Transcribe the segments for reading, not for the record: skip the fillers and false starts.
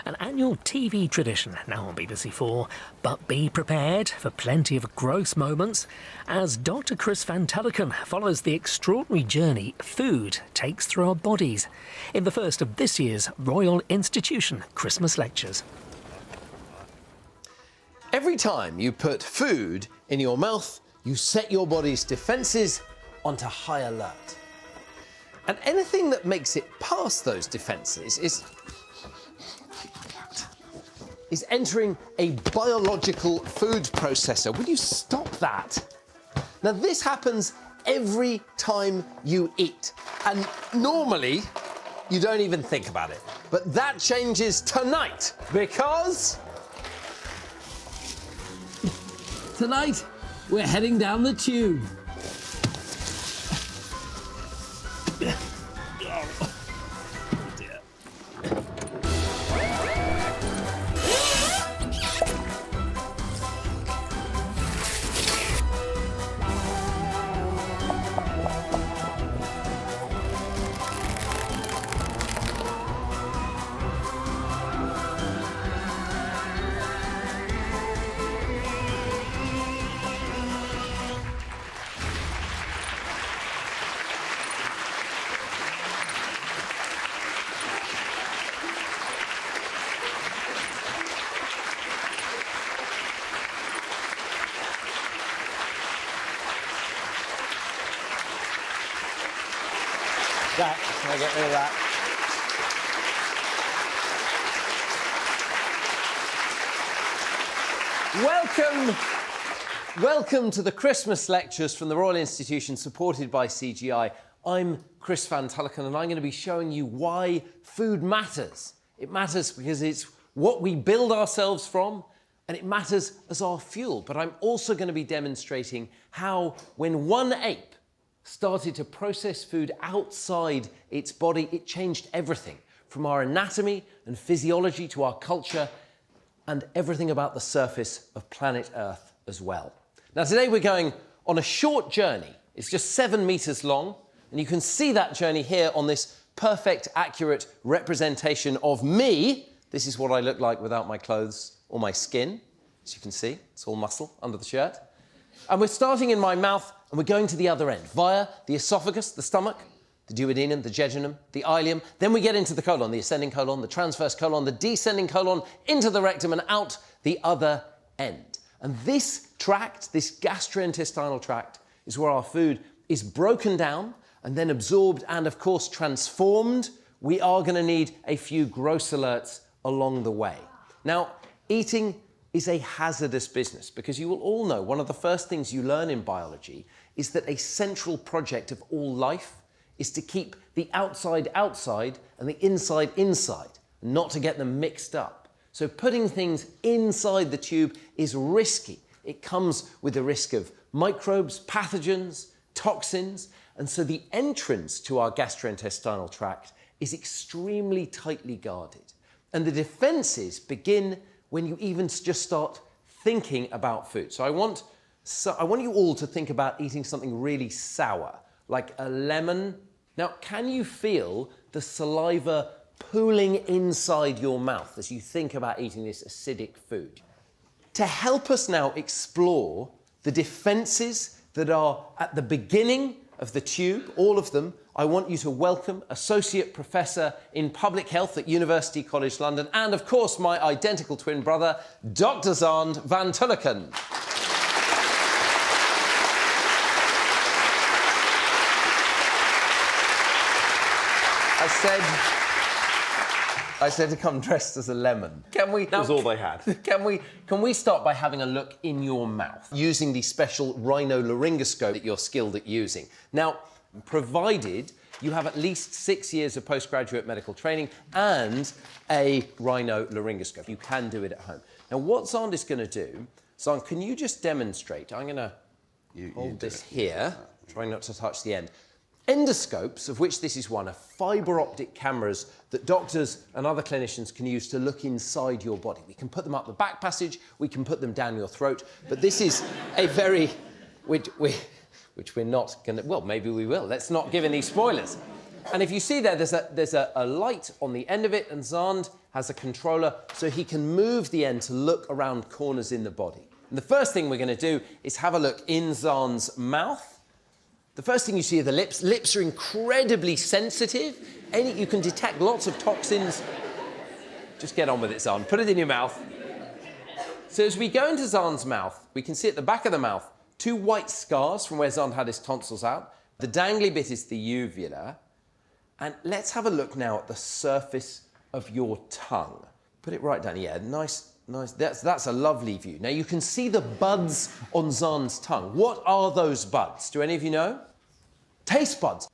An annual TV tradition now on BBC4, but be prepared for plenty of gross moments as Dr. Chris van Tulleken follows the extraordinary journey food takes through our bodies in the first of this year's Royal Institution Christmas lectures. Every time you put food in your mouth, you set your body's defences onto high alert. And anything that makes it past those defences is entering a biological food processor. Will you stop that? Now, this happens every time you eat. And normally, you don't even think about it. But that changes tonight, because tonight, we're heading down the tube. that. Can I get rid of that? Welcome to the Christmas lectures from the Royal Institution, supported by CGI. I'm Chris van Tulleken, and I'm going to be showing you why food matters. It matters because it's what we build ourselves from, and it matters as our fuel. But I'm also going to be demonstrating how, when one ape started to process food outside its body, it changed everything, from our anatomy and physiology to our culture, and everything about the surface of planet Earth as well. Now, today we're going on a short journey. It's just 7 meters long, and you can see that journey here on this perfect, accurate representation of me. This is what I look like without my clothes or my skin. As you can see, it's all muscle under the shirt. And we're starting in my mouth, and we're going to the other end, via the esophagus, the stomach, the duodenum, the jejunum, the ileum. Then we get into the colon, the ascending colon, the transverse colon, the descending colon, into the rectum and out the other end. And this tract, this gastrointestinal tract, is where our food is broken down and then absorbed and, of course, transformed. We are going to need a few gross alerts along the way. Now, eating is a hazardous business, because you will all know one of the first things you learn in biology is that a central project of all life is to keep the outside outside and the inside inside, not to get them mixed up. So putting things inside the tube is risky. It comes with the risk of microbes, pathogens, toxins, and so the entrance to our gastrointestinal tract is extremely tightly guarded. And the defenses begin when you even just start thinking about food. So I want you all to think about eating something really sour, like a lemon. Now, can you feel the saliva pooling inside your mouth as you think about eating this acidic food? To help us now explore the defenses that are at the beginning of the tube, all of them, I want you to welcome Associate Professor in Public Health at University College London, and of course my identical twin brother, Dr. Xand van Tulleken. I said to come dressed as a lemon. Can we? That was all they had. Can we start by having a look in your mouth using the special rhinolaryngoscope that you're skilled at using? Now, provided you have at least 6 years of postgraduate medical training and a rhinolaryngoscope, you can do it at home. Now, what Xand is going to do, Xand, can you just demonstrate? I'm going to hold this here, trying not to touch the end. Endoscopes, of which this is one, are fibre optic cameras that doctors and other clinicians can use to look inside your body. We can put them up the back passage, we can put them down your throat, but this is a which we're not going to, well, maybe we will. Let's not give any spoilers. And if you see there's a light on the end of it, and Xand has a controller so he can move the end to look around corners in the body. And the first thing we're going to do is have a look in Xand's mouth. The first thing you see are the lips. Lips are incredibly sensitive. You can detect lots of toxins. Just get on with it, Xand. Put it in your mouth. So as we go into Xand's mouth, we can see at the back of the mouth 2 white scars from where Xand had his tonsils out. The dangly bit is the uvula. And let's have a look now at the surface of your tongue. Put it right down. Yeah, nice. That's a lovely view. Now, you can see the buds on Xand's tongue. What are those buds? Do any of you know? Taste buds.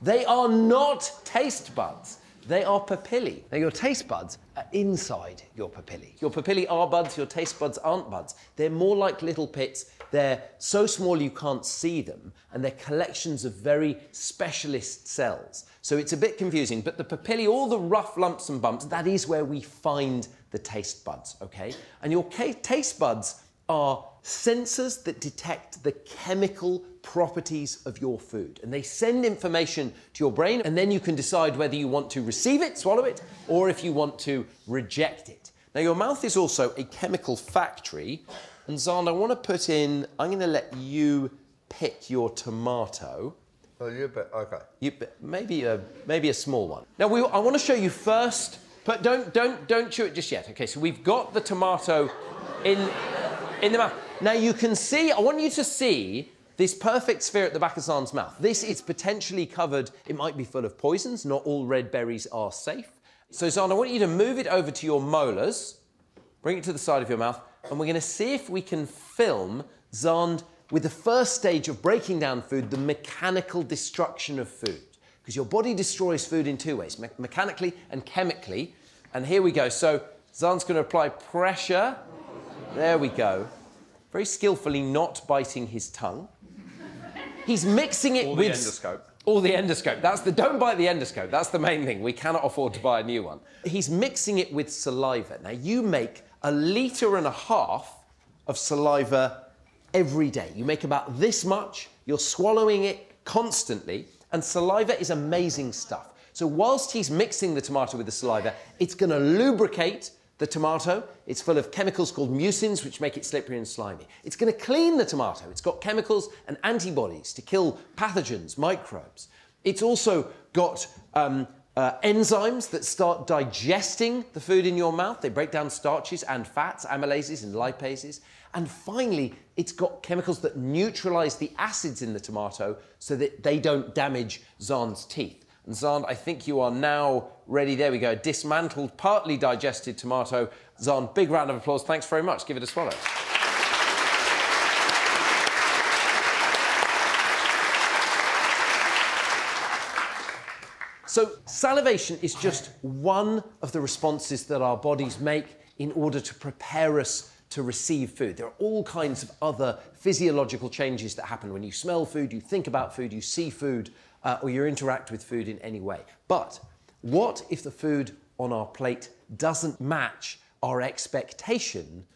They are not taste buds. They are papillae. Now, your taste buds are inside your papillae. Your papillae are buds, your taste buds aren't buds. They're more like little pits. They're so small you can't see them, and they're collections of very specialist cells. So it's a bit confusing, but the papillae, all the rough lumps and bumps, that is where we find the taste buds, okay? And your taste buds are sensors that detect the chemical properties of your food. And they send information to your brain, and then you can decide whether you want to receive it, swallow it, or if you want to reject it. Now, your mouth is also a chemical factory. And Xand, I want to put in, I'm going to let you pick your tomato. Oh, you bet. Okay. Maybe a small one. Now, I want to show you first, but don't chew it just yet. Okay, so we've got the tomato in the mouth. Now, you can see, I want you to see this perfect sphere at the back of Xand's mouth. This is potentially covered, it might be full of poisons. Not all red berries are safe. So, Xand, I want you to move it over to your molars, bring it to the side of your mouth, and we're going to see if we can film Xand with the first stage of breaking down food, the mechanical destruction of food. Because your body destroys food in 2 ways, mechanically and chemically. And here we go. So Xand's going to apply pressure. There we go. Very skillfully not biting his tongue. He's mixing it with... the endoscope. Or the endoscope. Don't bite the endoscope. That's the main thing. We cannot afford to buy a new one. He's mixing it with saliva. Now, you make 1.5 liters of saliva every day. You make about this much. You're swallowing it constantly. And saliva is amazing stuff. So whilst he's mixing the tomato with the saliva, it's going to lubricate the tomato. It's full of chemicals called mucins, which make it slippery and slimy. It's going to clean the tomato. It's got chemicals and antibodies to kill pathogens, microbes. It's also got enzymes that start digesting the food in your mouth. They break down starches and fats, amylases and lipases. And finally, it's got chemicals that neutralize the acids in the tomato so that they don't damage Xand's teeth. And Xand, I think you are now ready. There we go. Dismantled, partly digested tomato. Xand, big round of applause. Thanks very much. Give it a swallow. So salivation is just one of the responses that our bodies make in order to prepare us to receive food. There are all kinds of other physiological changes that happen when you smell food, you think about food, you see food, or you interact with food in any way. But what if the food on our plate doesn't match our expectation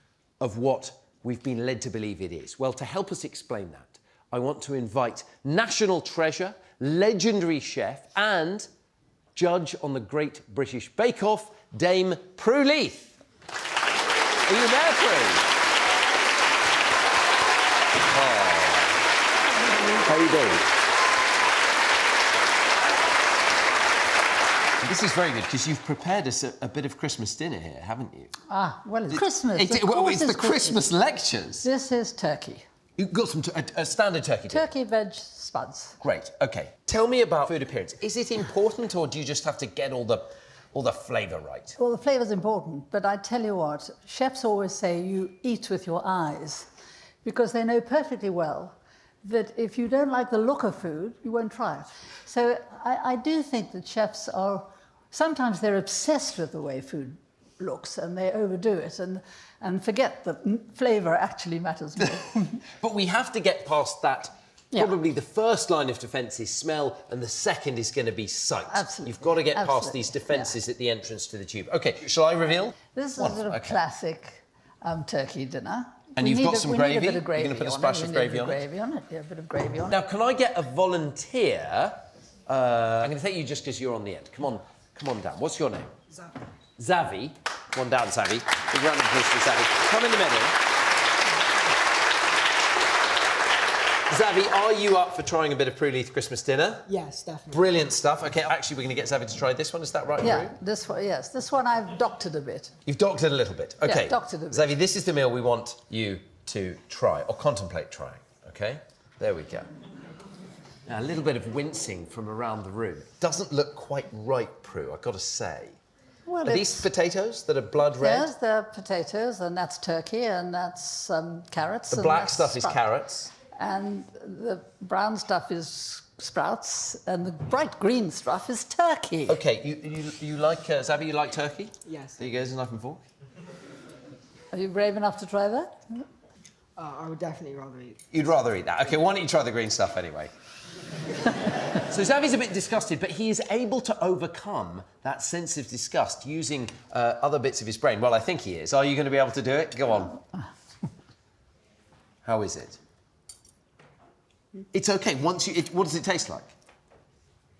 of what we've been led to believe it is? Well, to help us explain that, I want to invite national treasure, legendary chef, and judge on the Great British Bake Off, Dame Prue Leith. Are you there, Prue? Oh. How are you doing? This is very good, because you've prepared us a bit of Christmas dinner here, haven't you? Ah, well, it's Christmas. It's the Christmas lectures. This is turkey. You've got some a standard turkey dinner. Turkey veg spuds. Great, OK. Tell me about food appearance. Is it important, or do you just have to get all the flavour right? Well, the flavour's important, but I tell you what, chefs always say you eat with your eyes, because they know perfectly well that if you don't like the look of food, you won't try it. So I do think that chefs are... Sometimes they're obsessed with the way food looks, and they overdo it and forget that flavour actually matters more. But we have to get past that. Yeah. Probably the first line of defence is smell, and the second is going to be sight. Absolutely. You've got to get past these defences at the entrance to the tube. OK, shall I reveal? This is a sort of classic turkey dinner. And you've got some gravy? Need a bit of gravy. You're going to put a splash of gravy on it? Yeah, a bit of gravy on it. Now, can I get a volunteer I'm going to take you just because you're on the end. Come on down. What's your name? Xavi. Come on down, Xavi. Big round of applause for Xavi. Come in the middle. Xavi, are you up for trying a bit of Prue Leith Christmas dinner? Yes, definitely. Brilliant stuff. OK, actually, we're going to get Xavi to try this one. Is that right, Yeah, Prue? this one, yes. This one I've doctored a bit. You've doctored a little bit. OK. Yeah, doctored a bit. Xavi, this is the meal we want you to try, or contemplate trying, OK? There we go. Now, a little bit of wincing from around the room. Doesn't look quite right, Prue, I've got to say. Well, Are these potatoes that are blood red? Yes, they're potatoes, and that's turkey, and that's carrots. The and black that's stuff is carrots. And the brown stuff is sprouts, and the bright green stuff is turkey. OK, you like, Xavi, you like turkey? Yes. There you go, there's a knife and fork. Are you brave enough to try that? I would definitely rather eat. You'd rather eat that. OK, why don't you try the green stuff anyway? So Xavi's a bit disgusted, but he is able to overcome that sense of disgust using other bits of his brain. Well, I think he is. Are you going to be able to do it? Go on. How is it? It's OK. Once you... what does it taste like?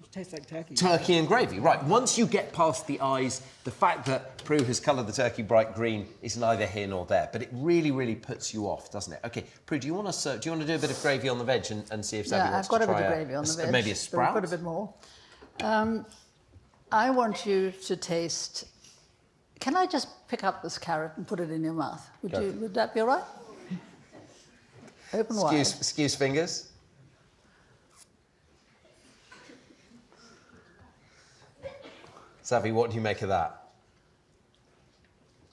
It tastes like turkey. Turkey and gravy, right. Once you get past the eyes, the fact that Prue has coloured the turkey bright green is neither here nor there, but it really, really puts you off, doesn't it? OK, Prue, do you want to do a bit of gravy on the veg and see if Xavi wants to try I've got a bit of gravy on the veg. Maybe a sprout? Put a bit more. I want you to taste... Can I just pick up this carrot and put it in your mouth? Would that be all right? Open wide. Excuse fingers. Xavi, what do you make of that?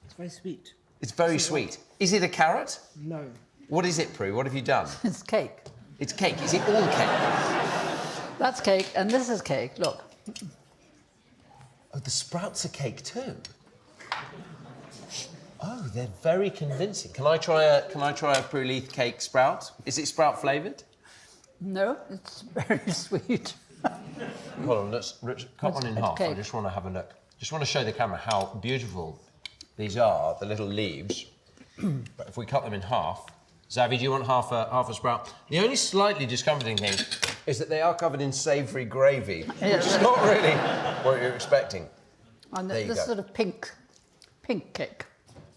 It's very sweet. It's very sweet. Is it a carrot? No. What is it, Prue? What have you done? It's cake. It's cake. Is it all cake? That's cake, and this is cake. Look. Oh, the sprouts are cake too. Oh, they're very convincing. Can I try a Prue Leith cake sprout? Is it sprout flavoured? No, it's very sweet. Hold on, let's cut one in half. I cake. just want to have a look. Just want to show the camera how beautiful these are, the little leaves. But if we cut them in half, Xavi, do you want half a sprout? The only slightly discomforting thing is that they are covered in savoury gravy, which is not really what you're expecting. And There you this go. sort of pink cake.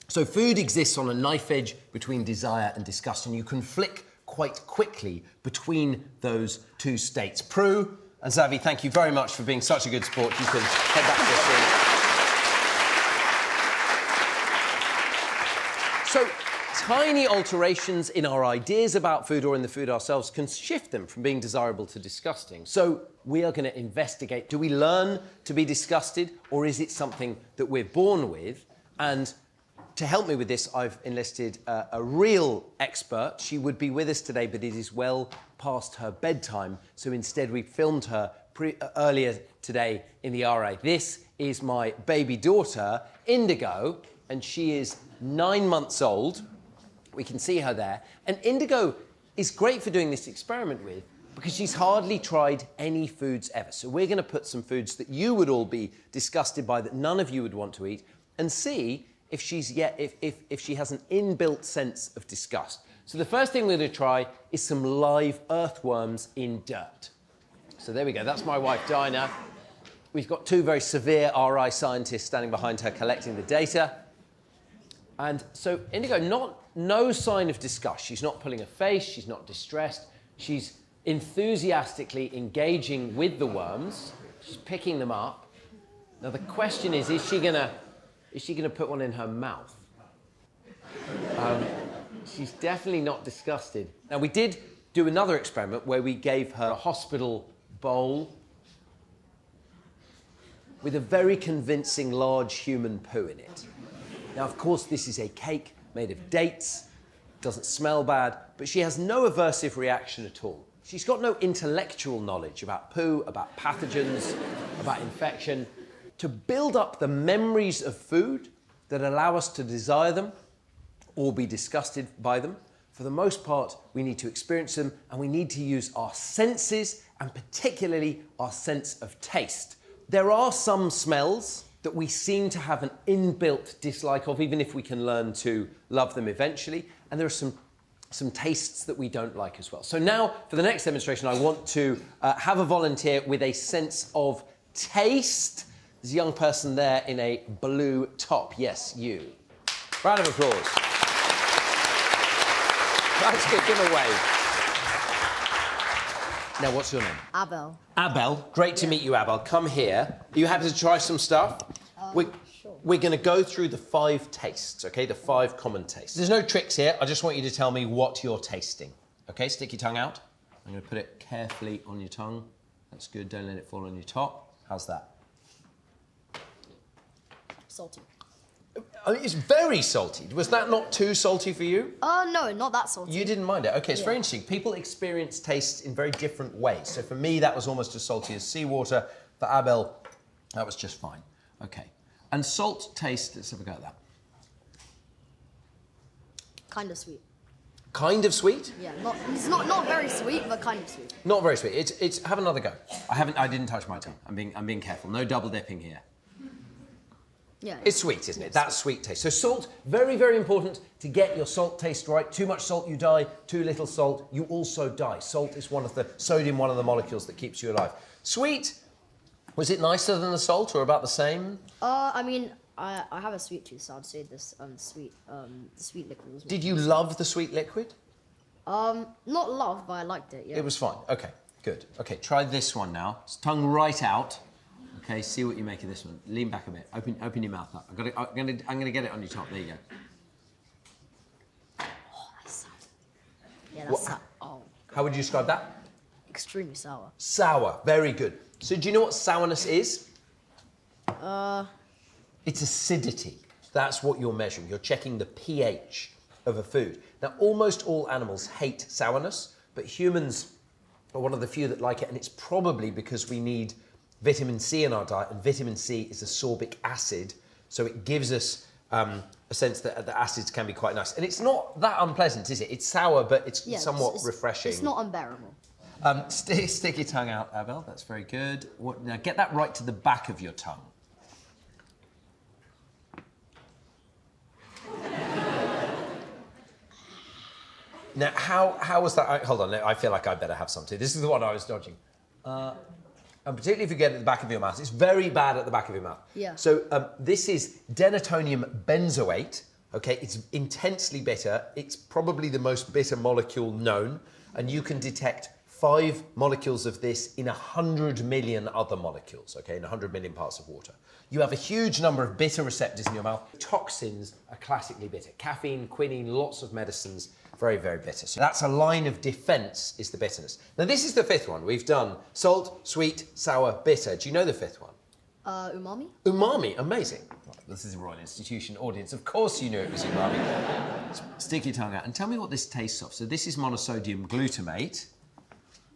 So food exists on a knife edge between desire and disgust, and you can flick quite quickly between those two states. Prue and Xavi, thank you very much for being such a good sport. You can head back to your seat. So, tiny alterations in our ideas about food or in the food ourselves can shift them from being desirable to disgusting. So, we are going to investigate, do we learn to be disgusted, or is it something that we're born with? And to help me with this, I've enlisted a real expert. She would be with us today, but it is well past her bedtime. So instead, we filmed her earlier today in the RA. This is my baby daughter, Indigo, and she is 9 months old. We can see her there. And Indigo is great for doing this experiment with because she's hardly tried any foods ever. So we're going to put some foods that you would all be disgusted by, that none of you would want to eat, and see if she has an inbuilt sense of disgust. So the first thing we're going to try is some live earthworms in dirt. So there we go. That's my wife, Dinah. We've got two very severe RI scientists standing behind her collecting the data. And so Indigo, no sign of disgust. She's not pulling a face. She's not distressed. She's enthusiastically engaging with the worms. She's picking them up. Now the question is she going to put one in her mouth? She's definitely not disgusted. Now, we did do another experiment where we gave her a hospital bowl with a very convincing large human poo in it. Now, of course, this is a cake made of dates, doesn't smell bad, but she has no aversive reaction at all. She's got no intellectual knowledge about poo, about pathogens, about infection. To build up the memories of food that allow us to desire them or be disgusted by them, for the most part, we need to experience them, and we need to use our senses, and particularly our sense of taste. There are some smells that we seem to have an inbuilt dislike of, even if we can learn to love them eventually, and there are some some tastes that we don't like as well. So now, for the next demonstration, I want to have a volunteer with a sense of taste. There's a young person there in a blue top. Yes, you. Round of applause. That's good. Give a wave. Now, what's your name? Abel. Abel. Great to meet you, Abel. Come here. Are you happy to try some stuff? We're going to go through the 5 tastes, OK? The 5 common tastes. There's no tricks here. I just want you to tell me what you're tasting. OK, stick your tongue out. I'm going to put it carefully on your tongue. That's good. Don't let it fall on your top. How's that? Salty. I mean, it's very salty. Was that not too salty for you? No, not that salty. You didn't mind it. OK, it's very interesting. People experience tastes in very different ways. So for me, that was almost as salty as seawater. For Abel, that was just fine. OK. And salt taste, let's have a go at that. Kind of sweet. Kind of sweet? Yeah, it's not very sweet, but kind of sweet. Not very sweet. It's have another go. I didn't touch my tongue. I'm being careful. No double dipping here. Yeah. It's sweet, isn't it? That's sweet taste. So salt, very, very important to get your salt taste right. Too much salt, you die. Too little salt, you also die. Salt is one of the molecules that keeps you alive. Sweet, was it nicer than the salt or about the same? I mean, I have a sweet tooth, so I'd say this sweet liquid was. Did you love the sweet liquid? Not love, but I liked it. Yeah. It was fine. Okay, good. Okay, try this one now. Tongue right out. Okay, see what you make of this one. Lean back a bit. Open your mouth up. I'm gonna get it on your top. There you go. Oh, that's sour. Yeah, that's sour. Oh. How would you describe that? Extremely sour. Sour. Very good. So do you know what sourness is? It's acidity. That's what you're measuring. You're checking the pH of a food. Now, almost all animals hate sourness, but humans are one of the few that like it, and it's probably because we need vitamin C in our diet, and vitamin C is a sorbic acid, so it gives us a sense that the acids can be quite nice. And it's not that unpleasant, is it? It's sour, but it's somewhat refreshing. It's not unbearable. Stick your tongue out, Abel. That's very good. Now get that right to the back of your tongue. Now, how was that? Hold on, I feel like I better have some too. This is the one I was dodging. And particularly if you get it at the back of your mouth, it's very bad at the back of your mouth. Yeah. So this is denatonium benzoate. Okay, it's intensely bitter. It's probably the most bitter molecule known, and you can detect 5 molecules of this in 100 million other molecules, okay, in 100 million parts of water. You have a huge number of bitter receptors in your mouth. Toxins are classically bitter. Caffeine, quinine, lots of medicines, very, very bitter. So that's a line of defense, is the bitterness. Now, this is the 5th one. We've done salt, sweet, sour, bitter. Do you know the 5th one? Umami? Umami, amazing. Right, this is a Royal Institution audience. Of course you knew it was umami. Stick your tongue out and tell me what this tastes of. So this is monosodium glutamate.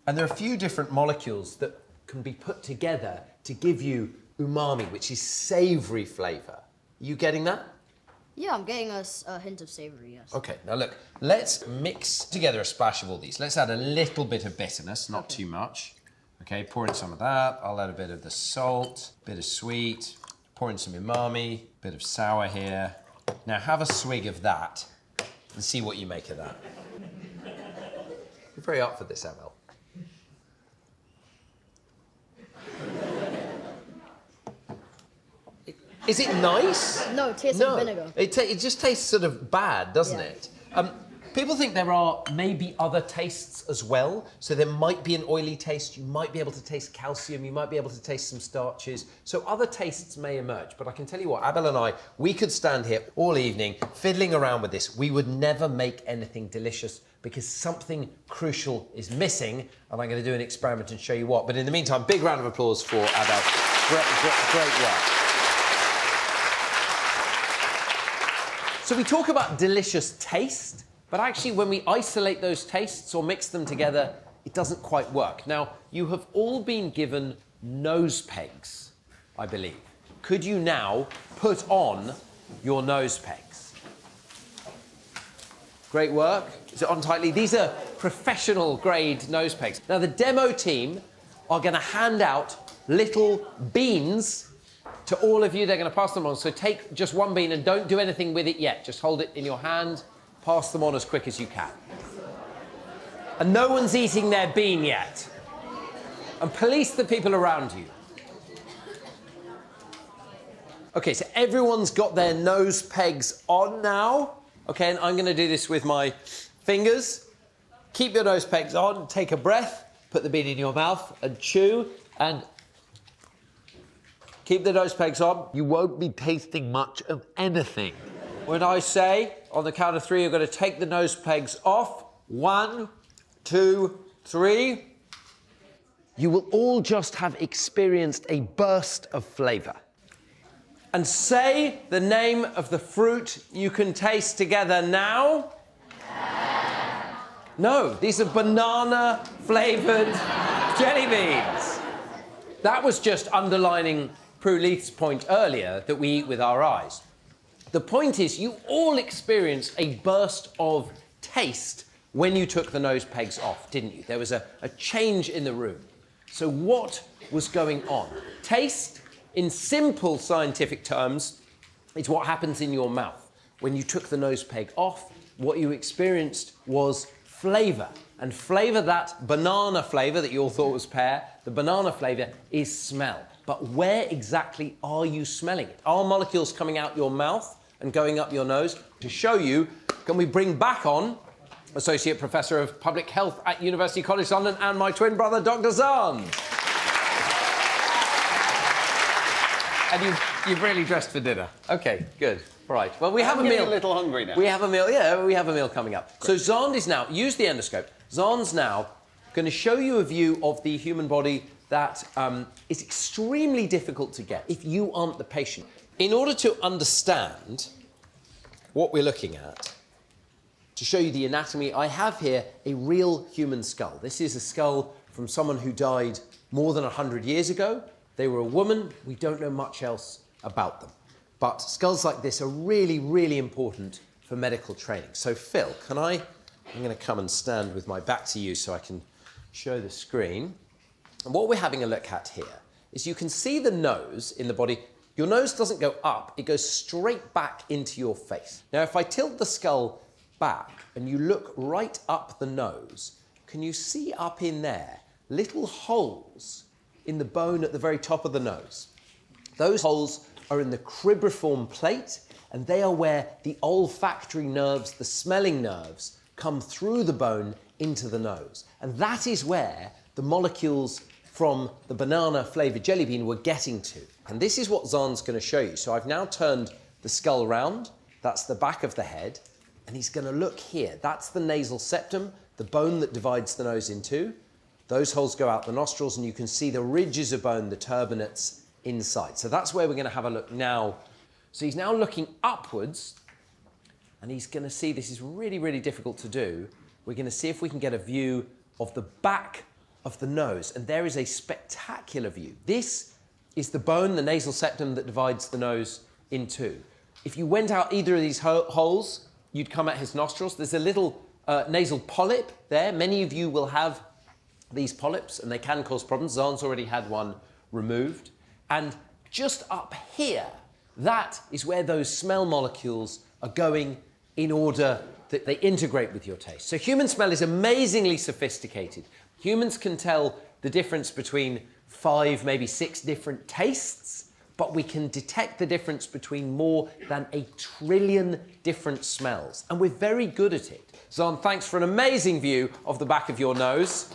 And there are a few different molecules that can be put together to give you umami, which is savoury flavour. Are you getting that? Yeah, I'm getting a hint of savoury, yes. OK, now look, let's mix together a splash of all these. Let's add a little bit of bitterness, not too much. OK, pour in some of that. I'll add a bit of the salt, bit of sweet, pour in some umami, bit of sour here. Now have a swig of that and see what you make of that. You're very up for this, Emil. Is it nice? No, it tastes like vinegar. It just tastes sort of bad, doesn't it? People think there are maybe other tastes as well. So there might be an oily taste. You might be able to taste calcium. You might be able to taste some starches. So other tastes may emerge. But I can tell you what, Abel and I, we could stand here all evening fiddling around with this. We would never make anything delicious because something crucial is missing. And I'm going to do an experiment and show you what. But in the meantime, big round of applause for Abel. Great work. So we talk about delicious taste, but actually when we isolate those tastes or mix them together, it doesn't quite work. Now, you have all been given nose pegs, I believe. Could you now put on your nose pegs? Great work. Is it on tightly? These are professional grade nose pegs. Now, the demo team are going to hand out little beans to all of you. They're going to pass them on. So take just one bean and don't do anything with it yet. Just hold it in your hand, pass them on as quick as you can. And no one's eating their bean yet. And police the people around you. Okay, so everyone's got their nose pegs on now. Okay, and I'm going to do this with my fingers. Keep your nose pegs on, take a breath, put the bean in your mouth and chew, and keep the nose pegs on. You won't be tasting much of anything. When I say, on the count of 3, you're going to take the nose pegs off. 1, 2, 3. You will all just have experienced a burst of flavour. And say the name of the fruit you can taste together now. No, these are banana-flavoured jelly beans. That was just underlining Prue Leith's point earlier that we eat with our eyes. The point is, you all experienced a burst of taste when you took the nose pegs off, didn't you? There was a change in the room. So what was going on? Taste, in simple scientific terms, is what happens in your mouth. When you took the nose peg off, what you experienced was flavour. And flavour, that banana flavour that you all thought was pear, the banana flavour is smell. But where exactly are you smelling it? Are molecules coming out your mouth and going up your nose? To show you, can we bring back on Associate Professor of Public Health at University College London and my twin brother, Dr. Xand. And you've really dressed for dinner. Okay, good. Right. Well, we have a meal. I'm a little hungry now. We have a meal. Yeah, we have a meal coming up. Great. So Xand is now, use the endoscope. Xand's now going to show you a view of the human body that is extremely difficult to get if you aren't the patient. In order to understand what we're looking at, to show you the anatomy, I have here a real human skull. This is a skull from someone who died more than 100 years ago. They were a woman. We don't know much else about them. But skulls like this are really, really important for medical training. So, Phil, I'm going to come and stand with my back to you so I can show the screen. And what we're having a look at here is you can see the nose in the body. Your nose doesn't go up, it goes straight back into your face. Now, if I tilt the skull back and you look right up the nose, can you see up in there little holes in the bone at the very top of the nose? Those holes are in the cribriform plate, and they are where the olfactory nerves, the smelling nerves, come through the bone into the nose. And that is where the molecules from the banana-flavoured jelly bean were getting to. And this is what Xand's going to show you. So I've now turned the skull round. That's the back of the head. And he's going to look here. That's the nasal septum, the bone that divides the nose in two. Those holes go out the nostrils, and you can see the ridges of bone, the turbinates, inside. So that's where we're going to have a look now. So he's now looking upwards, and he's going to see, this is really, really difficult to do. We're going to see if we can get a view of the back of the nose, and there is a spectacular view. This is the bone, the nasal septum, that divides the nose in two. If you went out either of these holes, you'd come at his nostrils. There's a little nasal polyp there. Many of you will have these polyps, and they can cause problems. Xand's already had one removed. And just up here, that is where those smell molecules are going in order that they integrate with your taste. So human smell is amazingly sophisticated. Humans can tell the difference between 5, maybe 6 different tastes, but we can detect the difference between more than 1 trillion different smells. And we're very good at it. Xand, thanks for an amazing view of the back of your nose.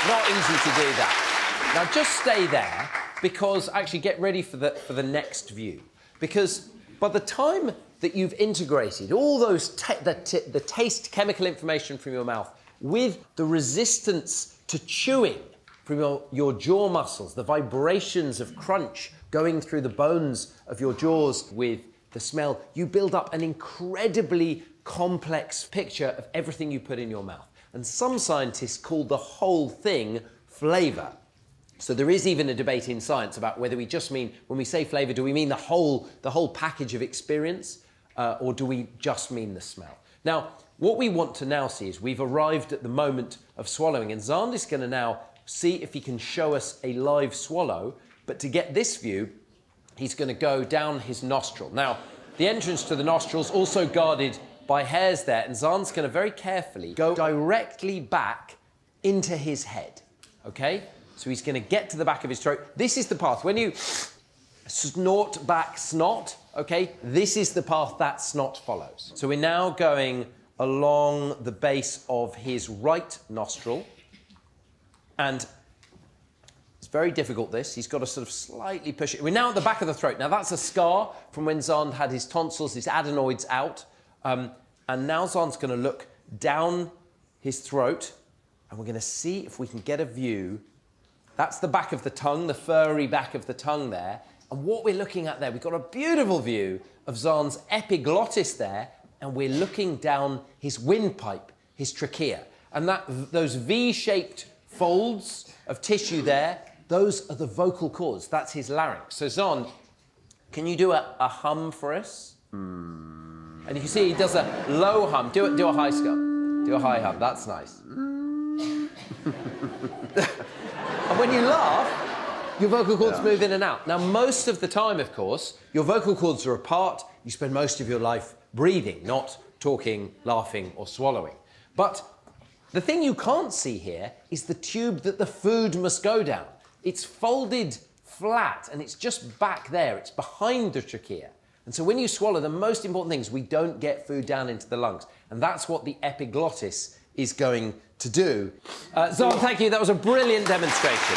Not easy to do that. Now just stay there, because actually get ready for the next view. Because by the time that you've integrated all those the taste chemical information from your mouth with the resistance to chewing from your jaw muscles, the vibrations of crunch going through the bones of your jaws with the smell, you build up an incredibly complex picture of everything you put in your mouth. And some scientists call the whole thing flavour. So there is even a debate in science about whether we just mean, when we say flavour, do we mean the whole package of experience, or do we just mean the smell? Now, what we want to now see is we've arrived at the moment of swallowing, and Xand is going to now see if he can show us a live swallow. But to get this view, he's going to go down his nostril. Now, the entrance to the nostrils also guarded by hairs there, and Xand's going to very carefully go directly back into his head, okay? So he's going to get to the back of his throat. This is the path. When you snort back snot, okay, this is the path that snot follows. So we're now going along the base of his right nostril, and it's very difficult, this. He's got to sort of slightly push it. We're now at the back of the throat. Now, that's a scar from when Xand had his tonsils, his adenoids out. And now Xand's going to look down his throat, and we're going to see if we can get a view. That's the back of the tongue, the furry back of the tongue there. And what we're looking at there, we've got a beautiful view of Xand's epiglottis there, and we're looking down his windpipe, his trachea. And those V-shaped folds of tissue there, those are the vocal cords. That's his larynx. So Xand, can you do a hum for us? And you can see he does a low hum. Do a high scum. Do a high hum. That's nice. And when you laugh, your vocal cords move in and out. Now, most of the time, of course, your vocal cords are apart. You spend most of your life breathing, not talking, laughing, or swallowing. But the thing you can't see here is the tube that the food must go down. It's folded flat, and it's just back there. It's behind the trachea. And so when you swallow, the most important thing is we don't get food down into the lungs. And that's what the epiglottis is going to do. Xand, thank you. That was a brilliant demonstration.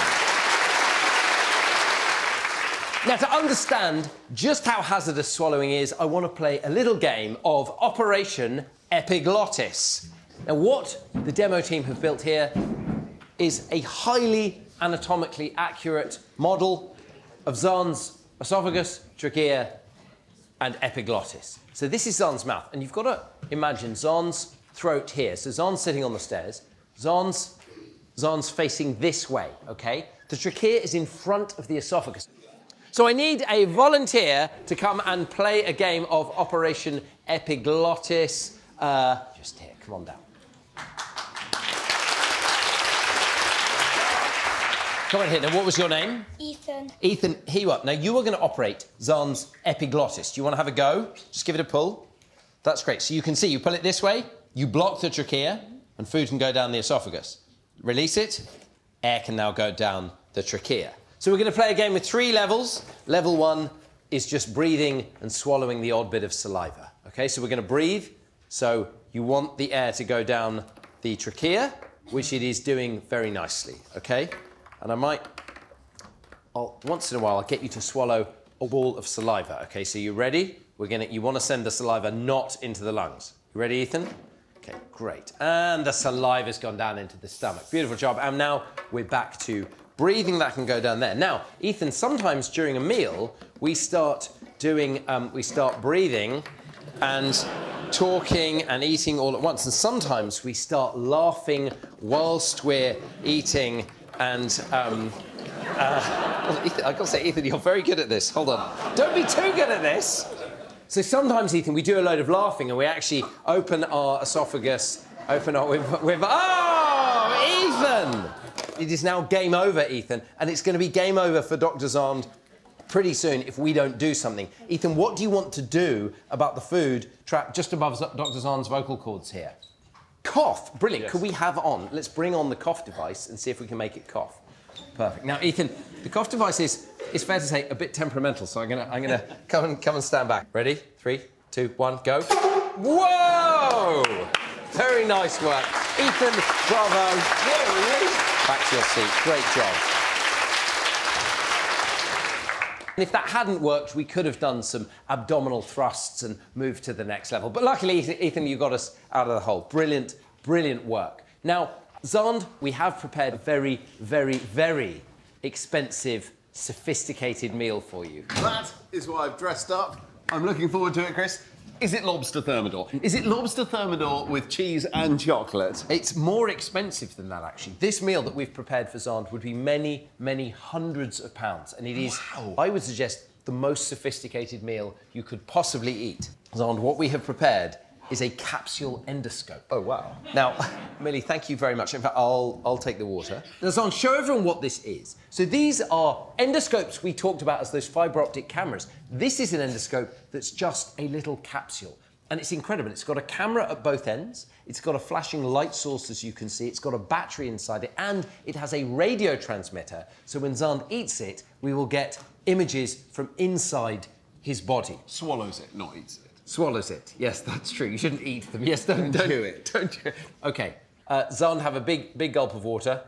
Now, to understand just how hazardous swallowing is, I want to play a little game of Operation Epiglottis. Now, what the demo team have built here is a highly anatomically accurate model of Xand's esophagus, trachea, and epiglottis. So this is Xand's mouth, and you've got to imagine Xand's throat here. So Xand's sitting on the stairs. Xand's facing this way, okay? The trachea is in front of the esophagus. So I need a volunteer to come and play a game of Operation Epiglottis. Just here, come on down. Come on here. Now, what was your name? Ethan. Ethan, here you are. Now, you are going to operate Xand's epiglottis. Do you want to have a go? Just give it a pull. That's great. So you can see, you pull it this way, you block the trachea, and food can go down the esophagus. Release it, air can now go down the trachea. So we're going to play a game with 3 levels. Level 1 is just breathing and swallowing the odd bit of saliva. Okay, so we're going to breathe. So you want the air to go down the trachea, which it is doing very nicely, okay? And once in a while, I'll get you to swallow a ball of saliva. Okay, so you ready? You want to send the saliva not into the lungs. You ready, Ethan? Okay, great. And the saliva's gone down into the stomach. Beautiful job. And now we're back to breathing. That can go down there. Now, Ethan, sometimes during a meal, we start breathing and talking and eating all at once. And sometimes we start laughing whilst we're eating. And I've got to say, Ethan, you're very good at this. Hold on. Don't be too good at this. So sometimes, Ethan, we do a load of laughing and we actually open our esophagus, Ethan! It is now game over, Ethan, and it's going to be game over for Dr. Xand pretty soon if we don't do something. Ethan, what do you want to do about the food trapped just above Dr. Xand's vocal cords here? Cough. Brilliant. Yes. Could we have on? Let's bring on the cough device and see if we can make it cough. Perfect. Now, Ethan, the cough device is fair to say a bit temperamental, so I'm gonna come and stand back. Ready? 3, 2, 1, go. Whoa! Very nice work, Ethan. Bravo. Back to your seat. Great job. And if that hadn't worked, we could have done some abdominal thrusts and moved to the next level. But luckily, Ethan, you got us out of the hole. Brilliant, brilliant work. Now, Xand, we have prepared a very, very, very expensive, sophisticated meal for you. That is why I've dressed up. I'm looking forward to it, Chris. Is it lobster thermidor? Is it lobster thermidor with cheese and chocolate? It's more expensive than that, actually. This meal that we've prepared for Xand would be many, many hundreds of pounds. And it is, I would suggest, the most sophisticated meal you could possibly eat. Xand, what we have prepared is a capsule endoscope. Oh, wow. Now, Millie, thank you very much. In fact, I'll take the water. Now, Xand, show everyone what this is. So these are endoscopes we talked about as those fibre optic cameras. This is an endoscope that's just a little capsule. and it's incredible. It's got a camera at both ends. It's got a flashing light source, as you can see. It's got a battery inside it, and it has a radio transmitter. So when Xand eats it, we will get images from inside his body. Swallows it, not eats it. Swallows it. Yes, that's true. You shouldn't eat them. Yes, don't do it. Don't do it. Okay, Xand, have a big gulp of water.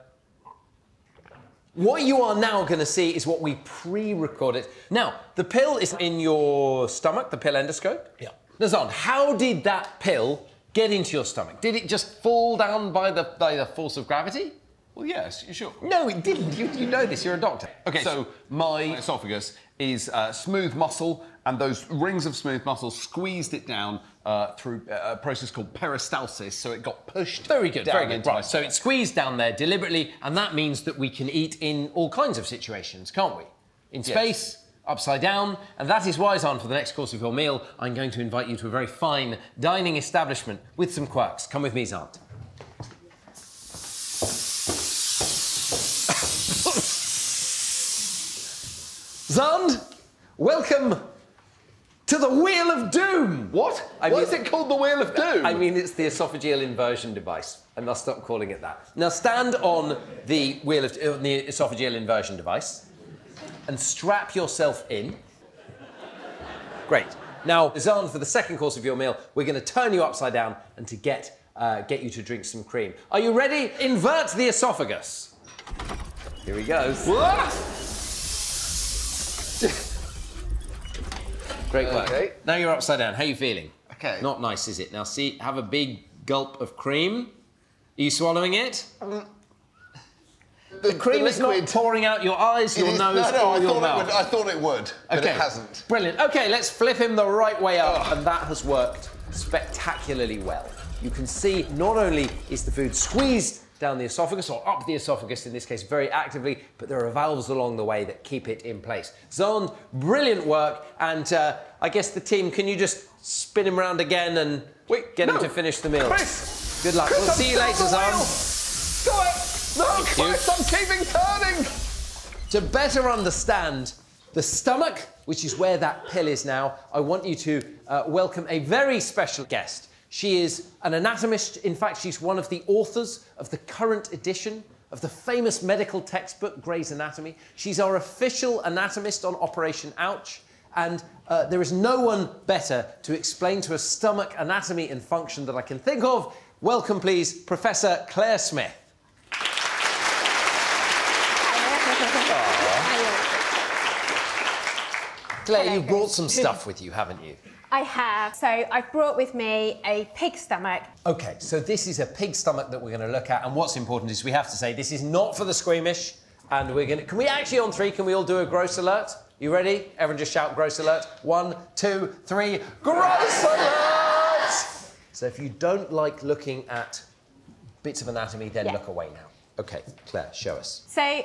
What you are now going to see is what we pre-recorded. Now, the pill is in your stomach, the pill endoscope. Yeah. Now, Xand, how did that pill get into your stomach? Did it just fall down by the force of gravity? Well, yes, sure. No, it didn't. You know this. You're a doctor. Okay, so my esophagus is smooth muscle, and those rings of smooth muscle squeezed it down through a process called peristalsis, so it got pushed. Very good, down very good. into my Right, so it's squeezed down there deliberately, and that means that we can eat in all kinds of situations, can't we? In space, upside down, and that is why, Xand, for the next course of your meal, I'm going to invite you to a very fine dining establishment with some quirks. Come with me, Xand. Xand, welcome to the Wheel of Doom. What? Why is it called the Wheel of Doom? I mean, it's the esophageal inversion device. I must stop calling it that. Now, stand on the the esophageal inversion device and strap yourself in. Great. Now, Xand, for the second course of your meal, we're going to turn you upside down and to get you to drink some cream. Are you ready? Invert the esophagus. Here he goes. Great work. Okay. Now you're upside down. How are you feeling? Okay. Not nice, is it? Now, see, have a big gulp of cream. Are you swallowing it? The cream is not pouring out your eyes, your nose, or your mouth. I thought it would, but it hasn't. Brilliant. Okay, let's flip him the right way up, and that has worked spectacularly well. You can see not only is the food squeezed down the esophagus, or up the esophagus in this case, very actively, but there are valves along the way that keep it in place. Xand, brilliant work, and I guess the team, can you just spin him around again and get him to finish the meal? Chris! Good luck. We'll see you later, Xand. Stop it! No, Chris, I'm keeping turning! To better understand the stomach, which is where that pill is now, I want you to welcome a very special guest. She is an anatomist. In fact, she's one of the authors of the current edition of the famous medical textbook, Gray's Anatomy. She's our official anatomist on Operation Ouch. And there is no one better to explain to us stomach anatomy and function that I can think of. Welcome, please, Professor Claire Smith. Claire, Hello, you've brought Chris. some stuff with you, haven't you? I have. So I've brought with me a pig stomach. Okay, so this is a pig stomach that we're going to look at, and what's important is we have to say this is not for the squeamish, and we're going to... Can we actually, on three, can we all do a gross alert? You ready? Everyone just shout gross alert. 1, 2, 3, gross alert! So if you don't like looking at bits of anatomy, then look away now. Okay, Claire, show us. So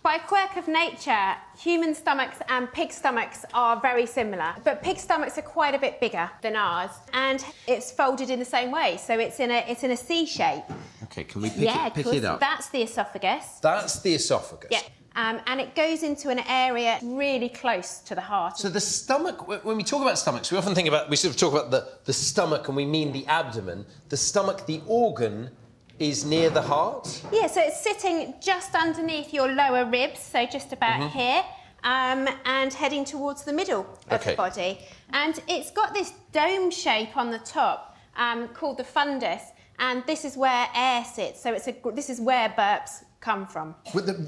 by quirk of nature, human stomachs and pig stomachs are very similar, but pig stomachs are quite a bit bigger than ours, and it's folded in the same way, so it's in a C shape. Okay, can we pick it up? That's the esophagus. That's the esophagus. Yeah. And it goes into an area really close to the heart. So the stomach, when we talk about stomachs, we often think about, we sort of talk about the stomach and we mean the abdomen. The stomach, the organ, is near the heart? Yeah, so it's sitting just underneath your lower ribs, so just about here, and heading towards the middle of the body. And it's got this dome shape on the top called the fundus, and this is where air sits. So this is where burps come from.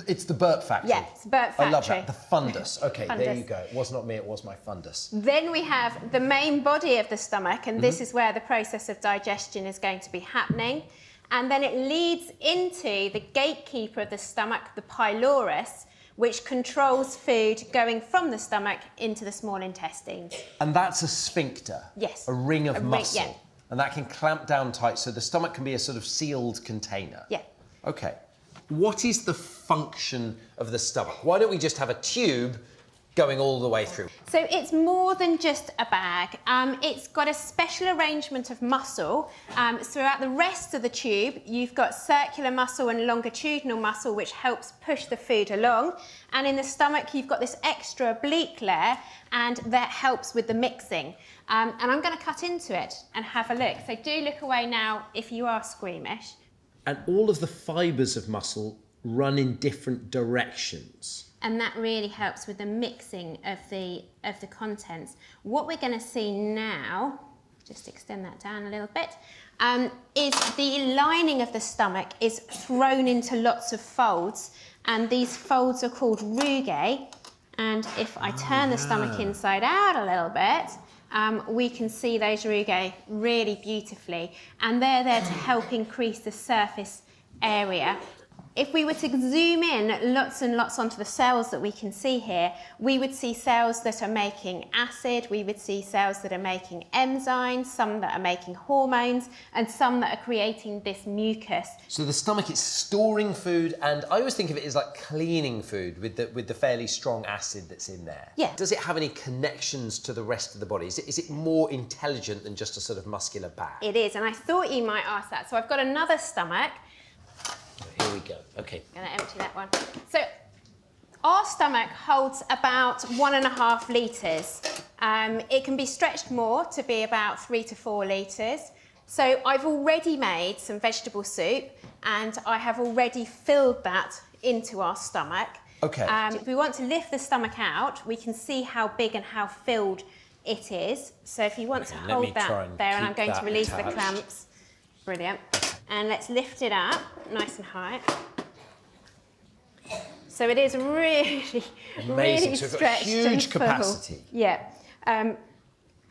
It's the burp factory? Yeah, it's the burp factory. I love that, the fundus. Okay, Fundus. There you go. It was not me, it was my fundus. Then we have the main body of the stomach, and this is where the process of digestion is going to be happening. And then it leads into the gatekeeper of the stomach, the pylorus, which controls food going from the stomach into the small intestines. And that's a sphincter? Yes. A ring of muscle? Yeah. And that can clamp down tight, so the stomach can be a sort of sealed container? Yeah. Okay. What is the function of the stomach? Why don't we just have a tube going all the way through. So it's more than just a bag. It's got a special arrangement of muscle. Throughout the rest of the tube, you've got circular muscle and longitudinal muscle, which helps push the food along. And in the stomach, you've got this extra oblique layer, and that helps with the mixing. And I'm going to cut into it and have a look. So do look away now if you are squeamish. And all of the fibres of muscle run in different directions. And that really helps with the mixing of the contents. What we're going to see now, just extend that down a little bit, is the lining of the stomach is thrown into lots of folds, and these folds are called rugae. And if I turn the stomach inside out a little bit, we can see those rugae really beautifully, and they're there to help increase the surface area. If we were to zoom in lots and lots onto the cells that we can see here, we would see cells that are making acid, we would see cells that are making enzymes, some that are making hormones, and some that are creating this mucus. So the stomach is storing food, and I always think of it as like cleaning food with the fairly strong acid that's in there. Yeah. Does it have any connections to the rest of the body? Is it more intelligent than just a sort of muscular bag? It is, and I thought you might ask that. So I've got another stomach. Here we go. Okay. I'm going to empty that one. So our stomach holds about 1.5 litres. It can be stretched more to be about 3 to 4 litres. So I've already made some vegetable soup, and I have already filled that into our stomach. Okay. If we want to lift the stomach out, we can see how big and how filled it is. So if you want to hold that there, and I'm going to release the clamps. Brilliant. And let's lift it up nice and high. So it is really, really So stretched huge and full. capacity. Yeah.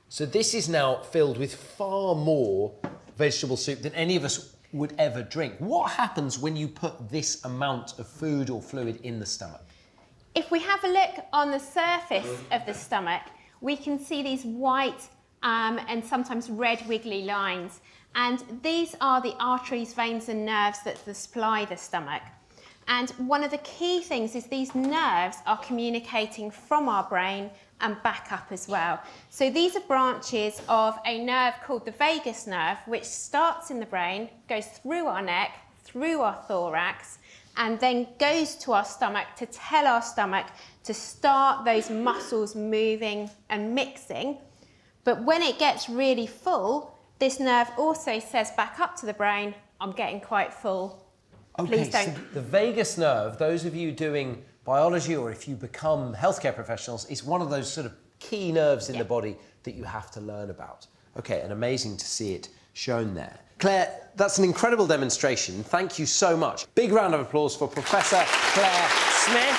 So this is now filled with far more vegetable soup than any of us would ever drink. What happens when you put this amount of food or fluid in the stomach? If we have a look on the surface of the stomach, we can see these white and sometimes red wiggly lines. And these are the arteries, veins and nerves that supply the stomach. And one of the key things is these nerves are communicating from our brain and back up as well. So these are branches of a nerve called the vagus nerve, which starts in the brain, goes through our neck, through our thorax, and then goes to our stomach to tell our stomach to start those muscles moving and mixing. But when it gets really full, this nerve also says back up to the brain, I'm getting quite full. Okay, Please don't. so the vagus nerve, those of you doing biology or if you become healthcare professionals, is one of those sort of key nerves in the body that you have to learn about. Okay, and amazing to see it shown there. Claire, that's an incredible demonstration. Thank you so much. Big round of applause for Professor Claire Smith.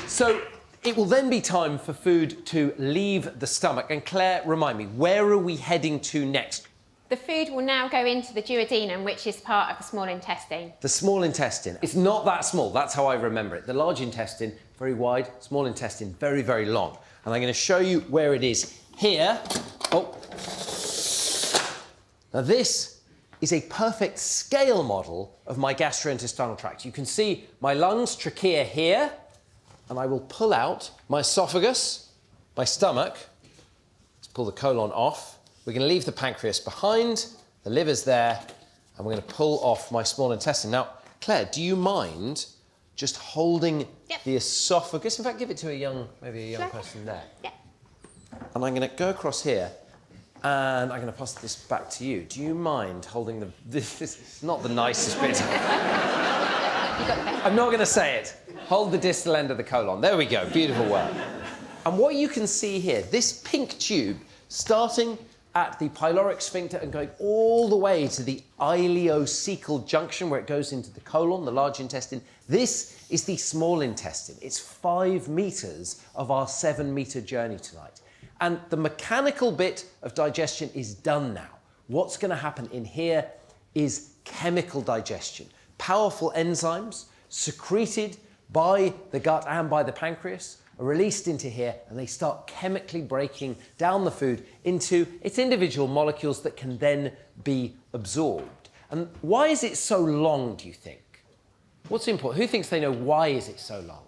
So, it will then be time for food to leave the stomach. And Claire, remind me, where are we heading to next? The food will now go into the duodenum, which is part of the small intestine. The small intestine. It's not that small, that's how I remember it. The large intestine, very wide, small intestine, very, very long. And I'm going to show you where it is here. Oh. Now this is a perfect scale model of my gastrointestinal tract. You can see my lungs, trachea here, and I will pull out my esophagus, my stomach. Let's pull the colon off. We're going to leave the pancreas behind, the liver's there, and we're going to pull off my small intestine. Now, Claire, do you mind just holding the esophagus? In fact, give it to maybe a young person there. Yeah. And I'm going to go across here, and I'm going to pass this back to you. Do you mind holding this is not the nicest bit. I'm not going to say it. Hold the distal end of the colon. There we go. Beautiful work. And what you can see here, this pink tube, starting at the pyloric sphincter and going all the way to the ileocecal junction where it goes into the colon, the large intestine. This is the small intestine. It's 5 meters of our 7-meter journey tonight. And the mechanical bit of digestion is done now. What's going to happen in here is chemical digestion. Powerful enzymes secreted by the gut and by the pancreas are released into here, and they start chemically breaking down the food into its individual molecules that can then be absorbed. And why is it so long, do you think? What's important? Who thinks they know why is it so long?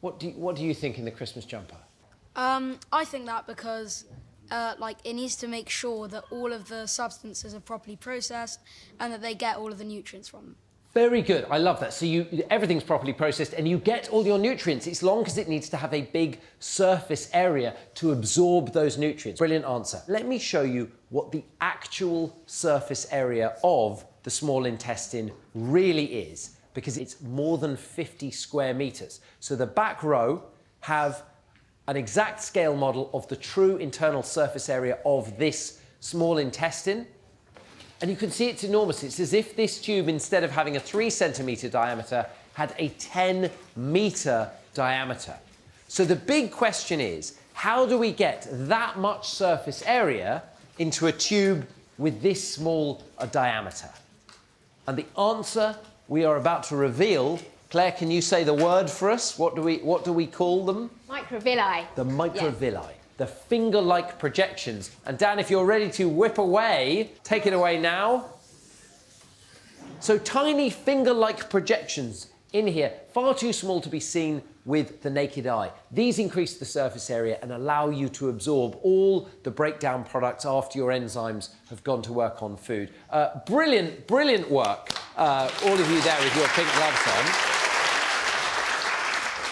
What do you think in the Christmas jumper? I think that because it needs to make sure that all of the substances are properly processed and that they get all of the nutrients from them. Very good. I love that. So everything's properly processed and you get all your nutrients. It's long because it needs to have a big surface area to absorb those nutrients. Brilliant answer. Let me show you what the actual surface area of the small intestine really is, because it's more than 50 square meters. So the back row have an exact scale model of the true internal surface area of this small intestine. And you can see it's enormous. It's as if this tube, instead of having a 3 centimetre diameter, had a 10 metre diameter. So the big question is, how do we get that much surface area into a tube with this small a diameter? And the answer we are about to reveal. Claire, can you say the word for us? What do we call them? Microvilli. The microvilli. Yes. The finger-like projections. And Dan, if you're ready to whip away, take it away now. So tiny finger-like projections in here, far too small to be seen with the naked eye. These increase the surface area and allow you to absorb all the breakdown products after your enzymes have gone to work on food. Brilliant, brilliant work, all of you there with your pink gloves on.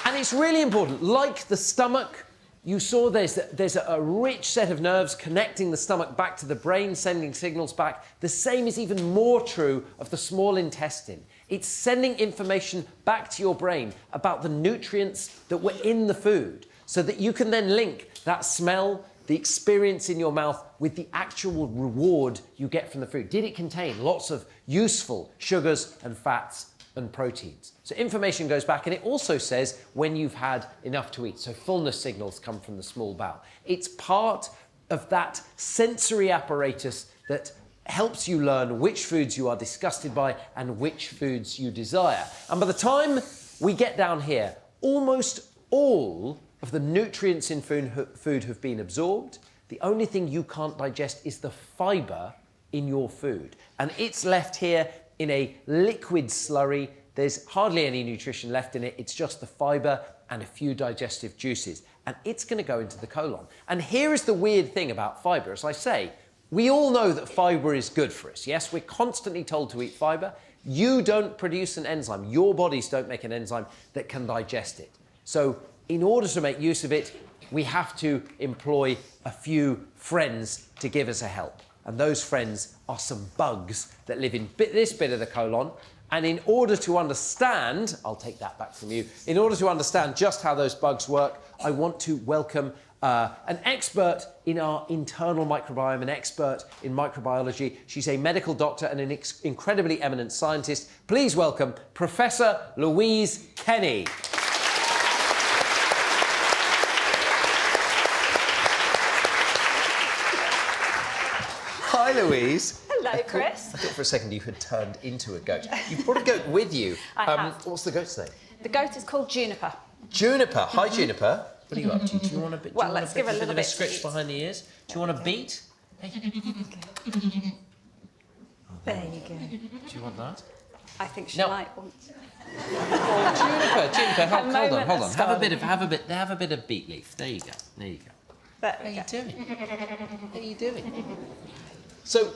And it's really important, like the stomach, you saw there's a rich set of nerves connecting the stomach back to the brain, sending signals back. The same is even more true of the small intestine. It's sending information back to your brain about the nutrients that were in the food, so that you can then link that smell, the experience in your mouth, with the actual reward you get from the food. Did it contain lots of useful sugars and fats and proteins? So information goes back, and it also says when you've had enough to eat. So fullness signals come from the small bowel. It's part of that sensory apparatus that helps you learn which foods you are disgusted by and which foods you desire. And by the time we get down here, almost all of the nutrients in food have been absorbed. The only thing you can't digest is the fibre in your food. And it's left here in a liquid slurry. There's hardly any nutrition left in it. It's just the fibre and a few digestive juices. And it's going to go into the colon. And here is the weird thing about fibre. As I say, we all know that fibre is good for us. Yes, we're constantly told to eat fibre. You don't produce an enzyme. Your bodies don't make an enzyme that can digest it. So in order to make use of it, we have to employ a few friends to give us a help. And those friends are some bugs that live in this bit of the colon. And in order to understand, I'll take that back from you, in order to understand just how those bugs work, I want to welcome an expert in our internal microbiome, an expert in microbiology. She's a medical doctor and an incredibly eminent scientist. Please welcome Professor Louise Kenny. Hi, Louise. Hello, Chris. I thought for a second you had turned into a goat. You've brought a goat with you. I have. What's the goat's name? The goat is called Juniper. Juniper. Hi, Juniper. What are you up to? Do you want a bit? Well, let's give a little bit. Scratch behind the ears. Do you want a beat? There you go. Do you want that? I think she No. might want. Oh, Juniper. Hold on. of Have a bit of beet leaf. There you go. There How we you go. doing? How you doing? So,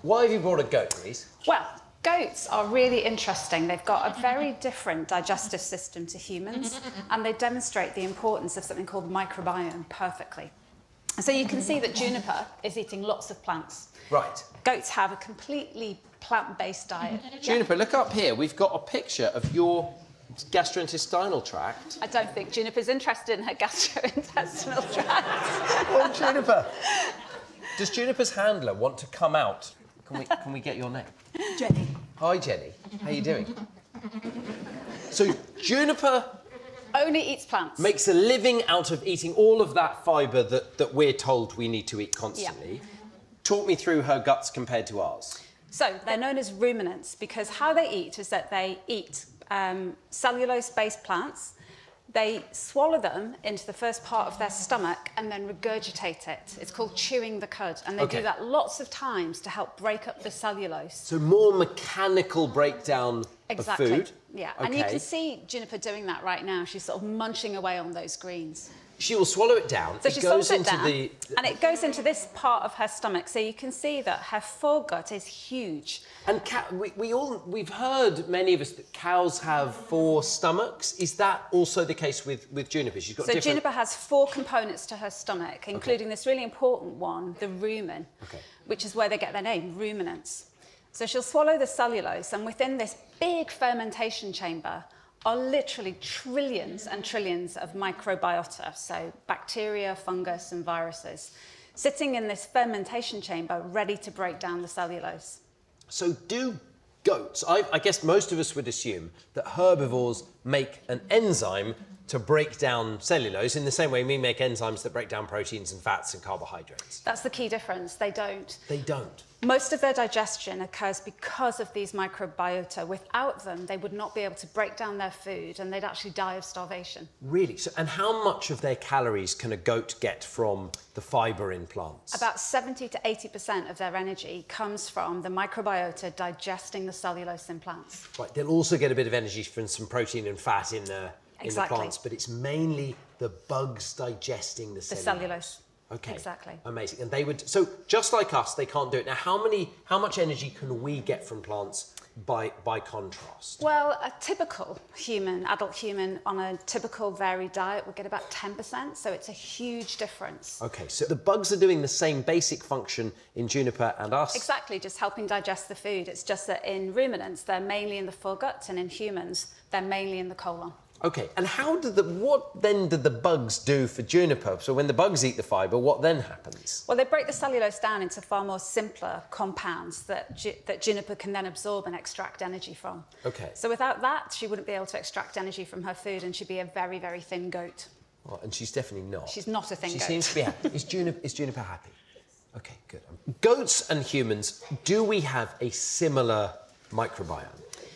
why have you brought a goat, Louise? Well, goats are really interesting. They've got a very different digestive system to humans, and they demonstrate the importance of something called microbiome perfectly. So you can see that Juniper is eating lots of plants. Right. Goats have a completely plant-based diet. Juniper, look up here. We've got a picture of your gastrointestinal tract. I don't think Juniper's interested in her gastrointestinal tract. Oh, Juniper. Does Juniper's handler want to come out? Can we get your name? Jenny. Hi, Jenny. How you doing? So Juniper Only eats plants. makes a living out of eating all of that fibre that we're told we need to eat constantly. Yeah. Talk me through her guts compared to ours. So they're known as ruminants because how they eat is that they eat cellulose-based plants. they swallow them into the first part of their stomach and then regurgitate it. It's called chewing the cud, and they do that lots of times to help break up the cellulose. So more mechanical breakdown of food? Yeah, and you can see Juniper doing that right now. She's sort of munching away on those greens. She will swallow it down. So she swallows it down, and it goes into this part of her stomach. So you can see that her foregut is huge. And we've heard, many of us, that cows have 4 stomachs. Is that also the case with Juniper? She's got different... Juniper has 4 components to her stomach, including this really important one, the rumen, which is where they get their name, ruminants. So she'll swallow the cellulose, and within this big fermentation chamber are literally trillions and trillions of microbiota, so bacteria, fungus, and viruses, sitting in this fermentation chamber ready to break down the cellulose. So do goats, I guess most of us would assume that herbivores make an enzyme to break down cellulose in the same way we make enzymes that break down proteins and fats and carbohydrates. That's the key difference. They don't. They don't. Most of their digestion occurs because of these microbiota. Without them, they would not be able to break down their food, and they'd actually die of starvation. Really? So, and how much of their calories can a goat get from the fibre in plants? About 70 to 80% of their energy comes from the microbiota digesting the cellulose in plants. Right. They'll also get a bit of energy from some protein and fat in the plants, but it's mainly the bugs digesting the cellulose. Okay. Exactly. Amazing. And they would, so just like us, they can't do it. Now, how much energy can we get from plants by contrast? Well, a typical human, adult human, on a typical varied diet would get about 10%, so it's a huge difference. Okay, so the bugs are doing the same basic function in Juniper and us? Exactly, just helping digest the food. It's just that in ruminants, they're mainly in the foregut, and in humans, they're mainly in the colon. Okay, and what then do the bugs do for Juniper? So when the bugs eat the fibre, what then happens? Well, they break the cellulose down into far more simpler compounds that Juniper can then absorb and extract energy from. Okay. So without that, she wouldn't be able to extract energy from her food, and she'd be a very, very thin goat. Well, and she's definitely not. She's not a thin goat. She seems to be happy. Is Juniper happy? Okay, good. Goats and humans, do we have a similar microbiome?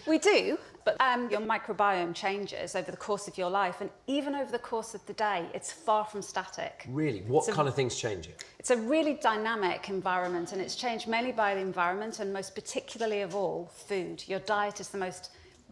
We do. But your microbiome changes over the course of your life, and even over the course of the day, it's far from static. Really? What kind of things change it? It's a really dynamic environment, and it's changed mainly by the environment, and most particularly of all, food. Your diet is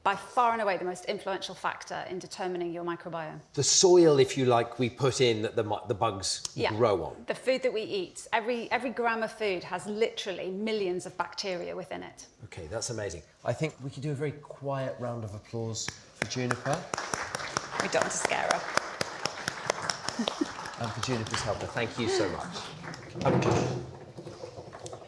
by far and away, the most influential factor in determining your microbiome. The soil, if you like, we put in that the bugs grow on. The food that we eat, every gram of food has literally millions of bacteria within it. Okay, that's amazing. I think we could do a very quiet round of applause for Juniper. We don't want to scare her. And for Juniper's helper. Thank you so much.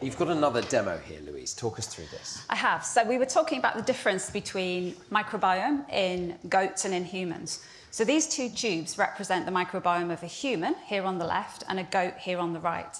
You've got another demo here, Louise. Talk us through this. I have. So we were talking about the difference between microbiome in goats and in humans. So these 2 tubes represent the microbiome of a human, here on the left, and a goat here on the right.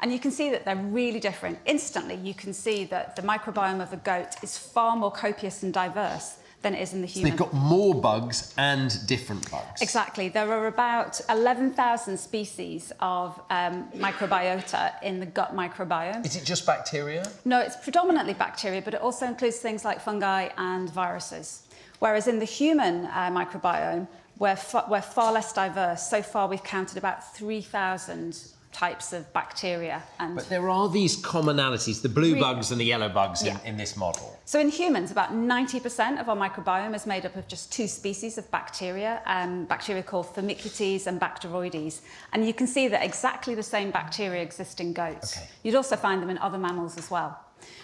And you can see that they're really different. Instantly, you can see that the microbiome of a goat is far more copious and diverse than it is in the human. So they've got more bugs and different bugs. Exactly. There are about 11,000 species of microbiota in the gut microbiome. Is it just bacteria? No, it's predominantly bacteria, but it also includes things like fungi and viruses. Whereas in the human microbiome, we're far less diverse. So far, we've counted about 3,000 types of bacteria. But there are these commonalities, the blue bugs and the yellow bugs in this model. So in humans, about 90% of our microbiome is made up of just 2 species of bacteria, bacteria called Firmicutes and Bacteroides. And you can see that exactly the same bacteria exist in goats. Okay. You'd also find them in other mammals as well.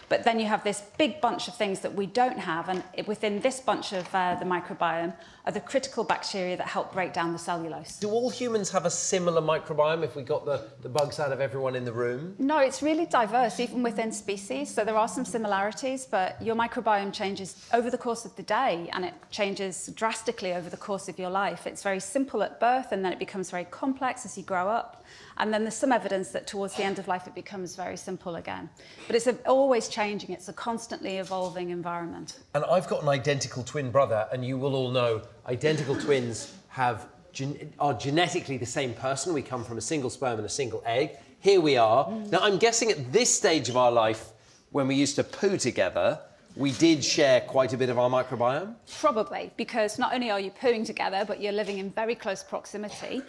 But then you have this big bunch of things that we don't have, and within this bunch of the microbiome are the critical bacteria that help break down the cellulose. Do all humans have a similar microbiome if we got the bugs out of everyone in the room? No, it's really diverse, even within species. So there are some similarities, but your microbiome changes over the course of the day, and it changes drastically over the course of your life. It's very simple at birth, and then it becomes very complex as you grow up. And then there's some evidence that towards the end of life, it becomes very simple again. But it's always changing. It's a constantly evolving environment. And I've got an identical twin brother, and you will all know identical twins are genetically the same person. We come from a single sperm and a single egg. Here we are. Now, I'm guessing at this stage of our life, when we used to poo together, we did share quite a bit of our microbiome? Probably, because not only are you pooing together, but you're living in very close proximity.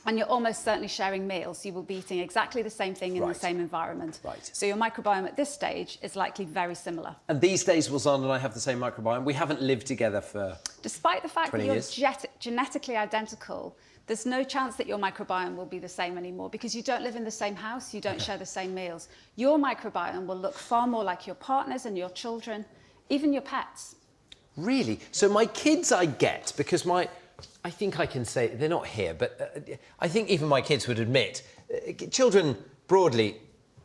And you're almost certainly sharing meals. You will be eating exactly the same thing in the same environment. Right. So your microbiome at this stage is likely very similar. And these days, will Xand and I have the same microbiome? We haven't lived together for Despite the fact that 20 you're years. genetically identical, there's no chance that your microbiome will be the same anymore because you don't live in the same house, you don't share the same meals. Your microbiome will look far more like your partners and your children, even your pets. Really? So my kids I get, because I think I can say, they're not here, but I think even my kids would admit, children broadly,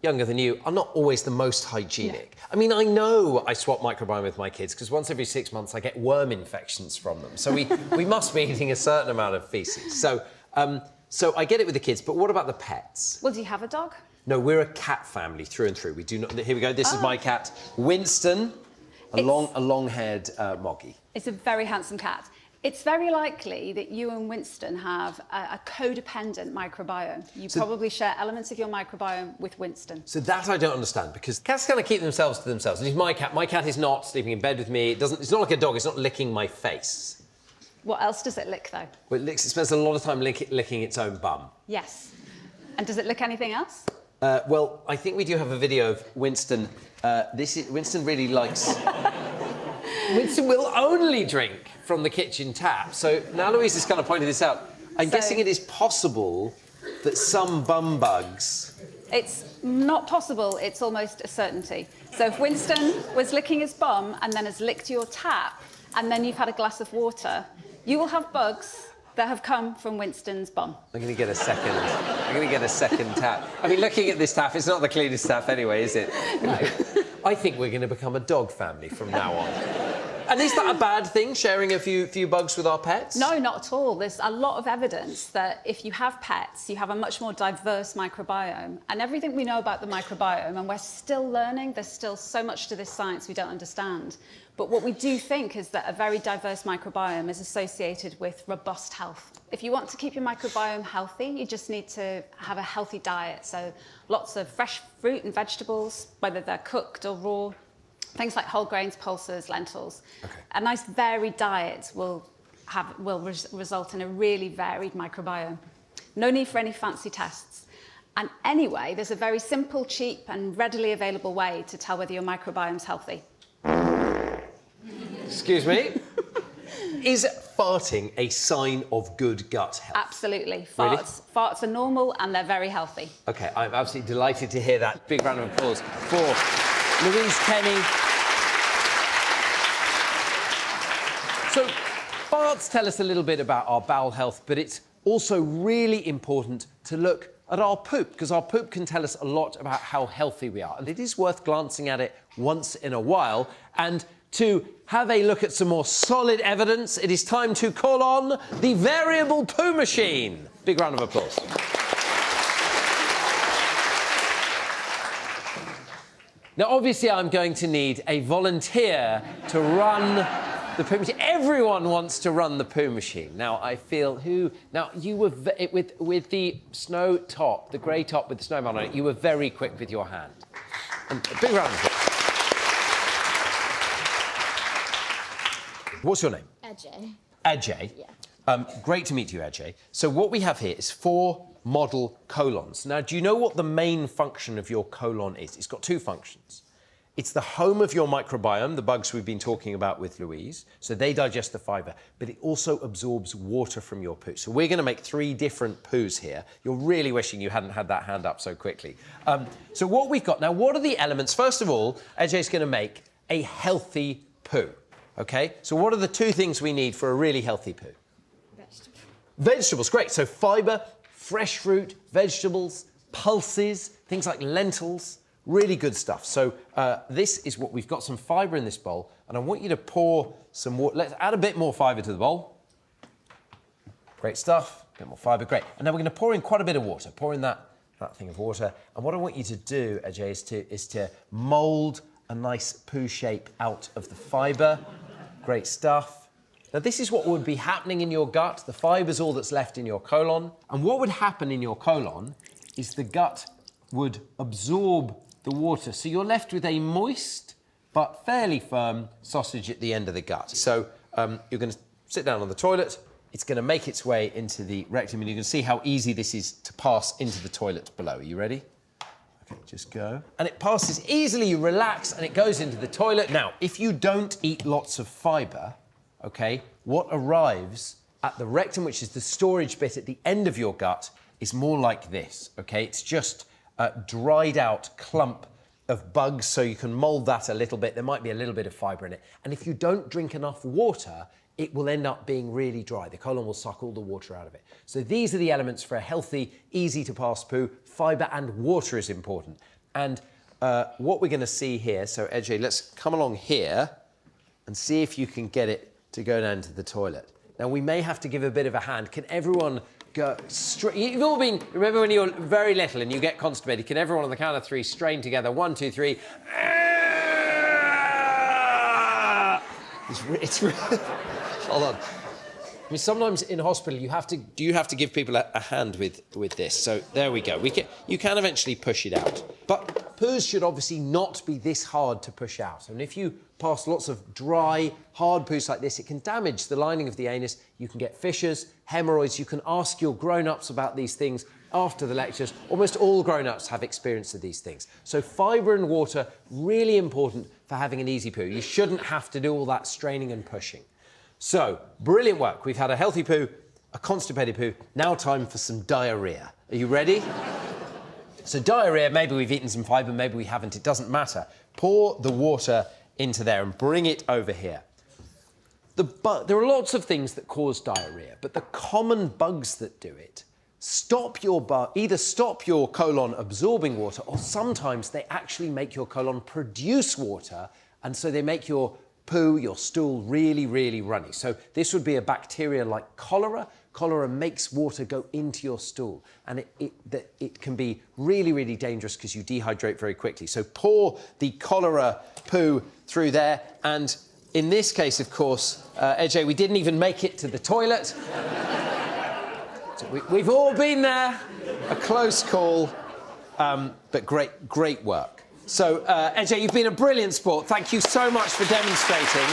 younger than you, are not always the most hygienic. I mean, I know I swap microbiome with my kids because once every 6 months I get worm infections from them. So we must be eating a certain amount of feces. So I get it with the kids, but what about the pets? Well, do you have a dog? No, we're a cat family through and through. We do not. Here we go. This is my cat, Winston, a long-haired moggy. It's a very handsome cat. It's very likely that you and Winston have a codependent microbiome. You probably share elements of your microbiome with Winston. So that I don't understand, because cats kind of keep themselves to themselves. And he's my cat. My cat is not sleeping in bed with me. It's not like a dog. It's not licking my face. What else does it lick, though? Well, it spends a lot of time licking its own bum. Yes. And does it lick anything else? Well, I think we do have a video of Winston. Winston really likes... Winston will only drink from the kitchen tap. So now Louise has kind of pointed this out. I'm guessing it is possible that some bum bugs... It's not possible, it's almost a certainty. So if Winston was licking his bum and then has licked your tap, and then you've had a glass of water, you will have bugs that have come from Winston's bum. I'm going to get a second tap. I mean, looking at this tap, it's not the cleanest tap anyway, is it? No. I think we're going to become a dog family from now on. And is that a bad thing, sharing a few bugs with our pets? No, not at all. There's a lot of evidence that if you have pets, you have a much more diverse microbiome. And everything we know about the microbiome, and we're still learning, there's still so much to this science we don't understand. But what we do think is that a very diverse microbiome is associated with robust health. If you want to keep your microbiome healthy, you just need to have a healthy diet. So lots of fresh fruit and vegetables, whether they're cooked or raw. Things like whole grains, pulses, lentils. Okay. A nice varied diet will result in a really varied microbiome. No need for any fancy tests. And anyway, there's a very simple, cheap and readily available way to tell whether your microbiome's healthy. Excuse me? Is farting a sign of good gut health? Absolutely. Really? Farts are normal and they're very healthy. OK, I'm absolutely delighted to hear that. Big round of applause for Louise Kenny. So, farts tell us a little bit about our bowel health, but it's also really important to look at our poop, because our poop can tell us a lot about how healthy we are. And it is worth glancing at it once in a while. And to have a look at some more solid evidence, it is time to call on the variable poo machine. Big round of applause. Now, obviously, I'm going to need a volunteer to run the poo machine. Everyone wants to run the poo machine. Now, I feel who... Now, you were... with the snow top, the grey top with the snowman on it, you were very quick with your hand. And a big round of applause. What's your name? Ajay. Ajay? Yeah. Great to meet you, Ajay. So what we have here is 4 model colons. Now, do you know what the main function of your colon is? It's got 2 functions. It's the home of your microbiome, the bugs we've been talking about with Louise. So they digest the fibre, but it also absorbs water from your poo. So we're going to make 3 different poos here. You're really wishing you hadn't had that hand up so quickly. So what we've got now, what are the elements? First of all, Ajay's going to make a healthy poo. OK? So what are the 2 things we need for a really healthy poo? Vegetables. Vegetables, great. So fibre, fresh fruit, vegetables, pulses, things like lentils. Really good stuff. So this is what we've got, some fibre in this bowl, and I want you to pour some water. Let's add a bit more fibre to the bowl. Great stuff. A bit more fibre, great. And now we're going to pour in quite a bit of water. Pour in that thing of water. And what I want you to do, Ajay, is to mould a nice poo shape out of the fibre. Great stuff. Now, this is what would be happening in your gut. The fibre's all that's left in your colon. And what would happen in your colon is the gut would absorb the water. So you're left with a moist, but fairly firm sausage at the end of the gut. So you're going to sit down on the toilet. It's going to make its way into the rectum, and you can see how easy this is to pass into the toilet below. Are you ready? Okay, just go. And it passes easily, you relax, and it goes into the toilet. Now, if you don't eat lots of fibre, okay, what arrives at the rectum, which is the storage bit at the end of your gut, is more like this, okay? It's just a dried out clump of bugs, so you can mould that a little bit. There might be a little bit of fibre in it. And if you don't drink enough water, it will end up being really dry. The colon will suck all the water out of it. So these are the elements for a healthy, easy to pass poo. Fibre and water is important. And what we're going to see here, so AJ, let's come along here and see if you can get it to go down to the toilet. Now, we may have to give a bit of a hand. Can everyone go straight? You've all been, remember when you're very little and you get constipated, can everyone on the count of 3 strain together? 1, 2, 3. It's hold on. I mean, sometimes in hospital you have to give people a hand with this. So there we go. You can eventually push it out. But poos should obviously not be this hard to push out. And if you pass lots of dry, hard poos like this, it can damage the lining of the anus. You can get fissures, hemorrhoids. You can ask your grown-ups about these things after the lectures. Almost all grown-ups have experience of these things. So fibre and water, really important for having an easy poo. You shouldn't have to do all that straining and pushing. So, brilliant work. We've had a healthy poo, a constipated poo. Now time for some diarrhoea. Are you ready? So diarrhoea, maybe we've eaten some fibre, maybe we haven't. It doesn't matter. Pour the water into there and bring it over here. There are lots of things that cause diarrhoea, but the common bugs that do it either stop your colon absorbing water, or sometimes they actually make your colon produce water, and so they make your poo, your stool, really, really runny. So this would be a bacteria like cholera. Cholera makes water go into your stool, and it can be really, really dangerous because you dehydrate very quickly. So pour the cholera poo through there, and in this case, of course, AJ, we didn't even make it to the toilet. So we've all been there, a close call, but great work. So, AJ, you've been a brilliant sport. Thank you so much for demonstrating.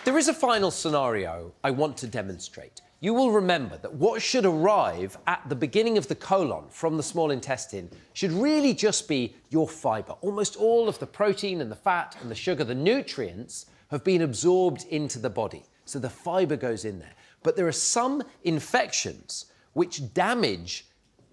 There is a final scenario I want to demonstrate. You will remember that what should arrive at the beginning of the colon from the small intestine should really just be your fibre. Almost all of the protein and the fat and the sugar, the nutrients, have been absorbed into the body. So the fibre goes in there. But there are some infections which damage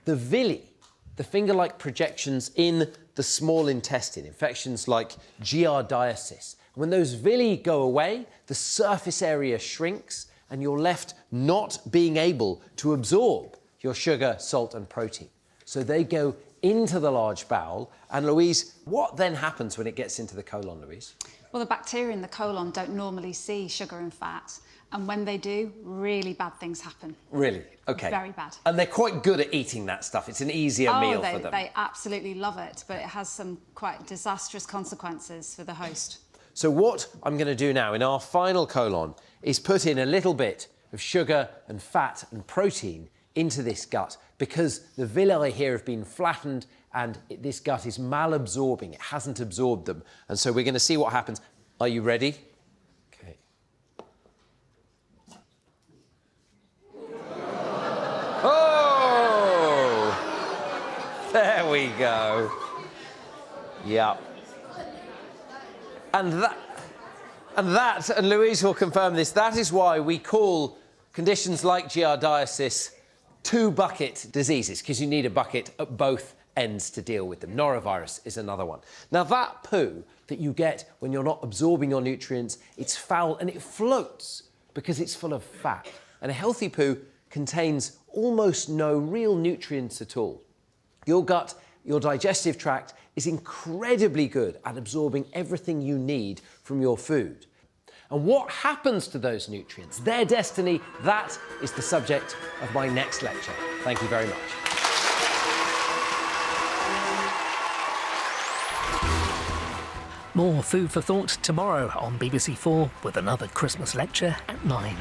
the villi, the finger-like projections in the small intestine, infections like giardiasis. When those villi go away, the surface area shrinks and you're left not being able to absorb your sugar, salt and protein. So they go into the large bowel. And Louise, what then happens when it gets into the colon, Louise? Well, the bacteria in the colon don't normally see sugar and fat. And when they do, really bad things happen. Really? OK. Very bad. And they're quite good at eating that stuff. It's an easier meal for them. They absolutely love it, but it has some quite disastrous consequences for the host. So what I'm going to do now in our final colon is put in a little bit of sugar and fat and protein into this gut, because the villi here have been flattened and this gut is malabsorbing. It hasn't absorbed them. And so we're going to see what happens. Are you ready? OK. Oh! There we go. Yep. And Louise will confirm this, that is why we call conditions like giardiasis two-bucket diseases, because you need a bucket at both ends to deal with them. Norovirus is another one. Now, that poo that you get when you're not absorbing your nutrients, it's foul and it floats because it's full of fat. And a healthy poo contains almost no real nutrients at all. Your gut, your digestive tract, is incredibly good at absorbing everything you need from your food. And what happens to those nutrients, their destiny, that is the subject of my next lecture. Thank you very much. More food for thought tomorrow on BBC4 with another Christmas lecture at 9.